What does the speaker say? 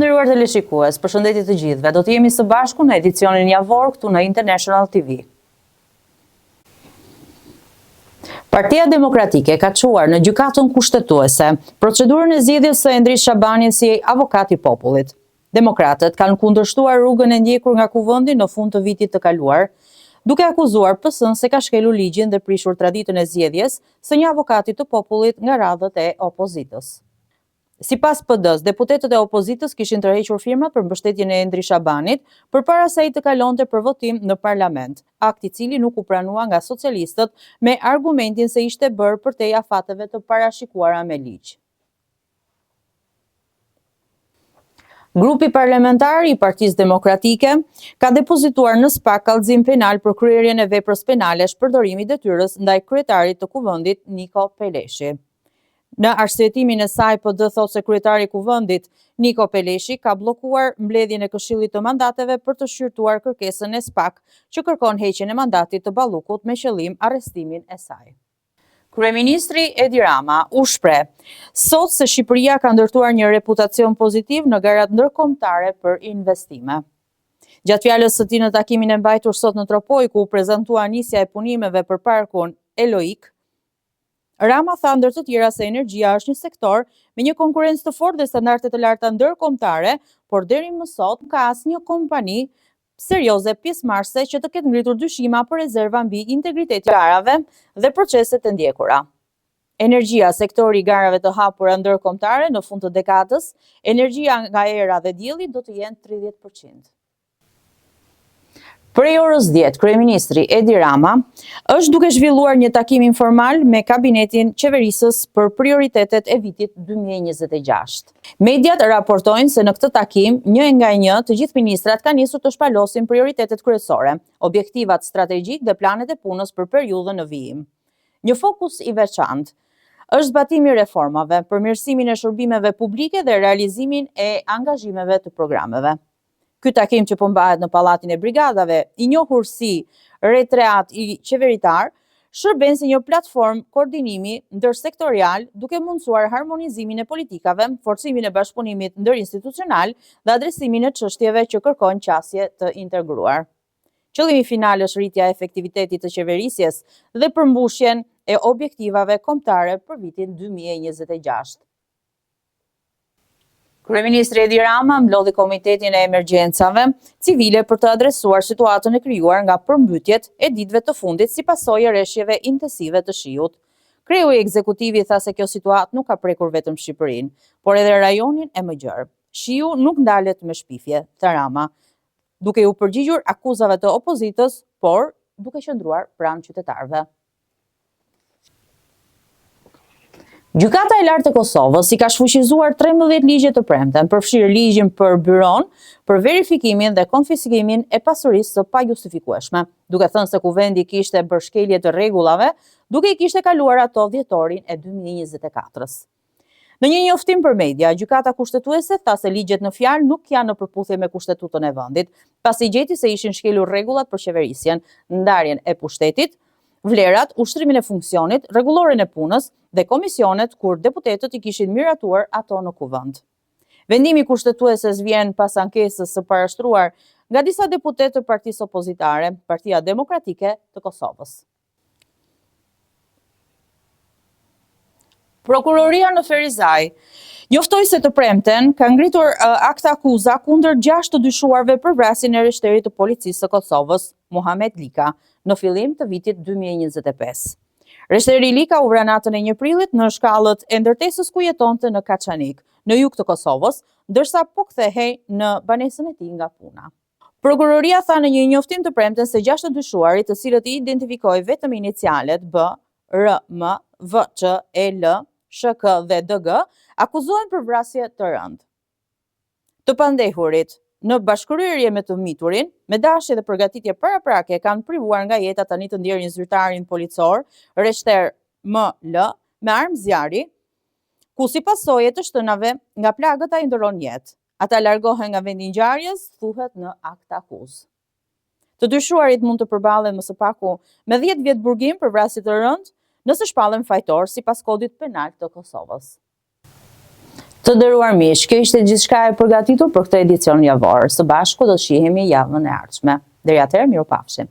Të nderuar teleshikues, përshëndetje të gjithëve. Do të jemi së bashku në edicionin javor këtu në International TV. Partia Demokratike ka çuar në gjykatën kushtetuese procedurën e zgjedhjes së Endrish Shabanit si avokat i popullit. Demokratët kanë kundërshtuar rrugën e ndjekur nga Kuvendi në fund të vitit të kaluar, duke akuzuar PS-n se ka shkelur ligjin dhe prishur traditën e zgjedhjes së një avokati të popullit nga radhët e opozitës. Sipas PD-s, deputetët e opozitës kishin tërhequr firmat për mbështetjen e Endrish Shabanit përpara se ai të kalonte për votim në parlament, akt i cili nuk u pranua nga socialistët me argumentin se ishte bërë përtej afateve të parashikuara me ligj. Grupi parlamentar i Partisë Demokratike ka depozituar në SPAK kallëzim penal për kryerjen e veprës penale shpërdorimi detyrës ndaj kryetarit të Kuvendit Niko Peleshi. Në arsyetimin e saj, PD thotë se kryetari i Kuvendit Niko Peleshi ka bllokuar mbledhjen e Këshillit të Mandateve për të shqyrtuar kërkesën e SPAK që kërkon heqjen e mandatit të Ballukut me qëllim arrestimin e saj. Kryeministri Edi Rama u shpreh sot se Shqipëria ka ndërtuar një reputacion pozitiv në garat ndërkombëtare për investime. Gjatë fjalës së tij në takimin e mbajtur sot në Tropoj, ku u prezantua nisja e punimeve për parkun Eloik, Rama tha ndër të tjera se energjia është një sektor me një konkurrencë të fortë dhe standarde të larta ndërkombëtare, por deri më sot ka asnjë kompani serioze pjesëmarrëse që të ketë ngritur dyshima për rezerva mbi integriteti i garave dhe proceset e ndjekura. Energjia, sektori i garave të hapura ndërkombëtare në fund të dekadës, energjia nga era dhe dielli do të jenë 30%. Prej orës 10, kryeministri Edi Rama është duke zhvilluar një takim informal me kabinetin qeverisës për prioritetet e vitit 2026. Mediat raportojnë se në këtë takim, një nga një, të gjithë ministrat kanë nisur të shpalosin prioritetet kryesore, objektivat strategjik dhe planet e punës për periudhën në vijim. Një fokus i veçantë është zbatimi i reformave, përmirësimin e shërbimeve publike dhe realizimin e angazhimeve të programeve. Ky takim që po mbahet në Pallatin e Brigadave, i njohur si retreat i qeveritar, shërben si një platformë koordinimi ndërsektorial duke mundësuar harmonizimin e politikave, forcimin e bashkëpunimit ndërinstitucional dhe adresimin e çështjeve që kërkojnë qasje të integruar. Qëllimi final është rritja e efektivitetit të qeverisjes dhe përmbushjen e objektivave kombëtare për vitin 2026. Kryeministri Edi Rama mblodhi Komitetin e Emergjencave Civile për të adresuar situatën e krijuar nga përmbytjet e ditëve të fundit si pasojë e rreshjeve intensive të shiut. Kreu i ekzekutivi tha se kjo situatë nuk ka prekur vetëm Shqipërinë, por edhe rajonin e Mëgjer. Shiu nuk ndalet me shpifje, tha Rama, duke u përgjigjur akuzave të opozitës, por duke qëndruar pranë qytetarëve. Gjykata e lartë e Kosovës i ka shfuqizuar 13 ligje të premten, përfshirë ligjin për byron për verifikimin dhe konfiskimin e pasurisë së pajustifikueshme, duke thënë se Kuvendi kishte bërë shkelje të rregullave, duke i kishte kaluar ato dhjetorin e 2024-s. Në një njoftim për media, gjykata kushtetuese tha se ligjet në fjalë nuk janë në përputhje me kushtetutën e vendit, pasi gjeti se ishin shkelur rregullat për qeverisjen, ndarjen e pushtetit, vlerat, ushtrimin e funksionit, rregulloren e punës dhe komisionet kur deputetët i kishin miratuar ato në kuvend. Vendimi kushtetueses vjen pas ankesës së parashtruar nga disa deputetë të partisë opozitare, Partia Demokratike të Kosovës. Prokuroria në Ferizaj njoftoi se të premten ka ngritur akt akuza kundër 6 të dyshuarve për vrasjen e reshterit të policisë së Kosovës, Muhamet Lika, në fillim të vitit 2025. Reshteri Lika u vra natën e 1 prillit në shkallët e ndërtesës ku jetonte në Kaçanik, në jug të Kosovës, ndërsa po kthehej në banesën e tij nga puna. Prokuroria tha në një njoftim të premten se 6 të dyshuarit, të cilët i identifikoi vetëm inicialet B, R, M, V, Ç, E, L, Sh, K dhe DG, akuzohen për vrasje të rëndë. Të pandehurit, në bashkëkryerje me të miturin, me dashje dhe përgatitje paraprake kanë privuar nga jeta tani të ndjerin zyrtarin policor, reshter ML, me armë zjarri, ku si pasojë të shtënave nga plagët ai ndron jetë. Ata largohen nga vendi i ngjarjes, thuhet në akt akuzë. Të dyshuarit mund të përballen më së paku me 10 vjet burgim për vrasje të rëndë, nëse shpallen fajtor sipas kodit penal të Kosovës. Të nderuar miq, kjo ishte gjithçka e përgatitur për këtë edicion javor. Së bashku do shihemi javën e ardhshme. Deri atëherë, mirupafshim.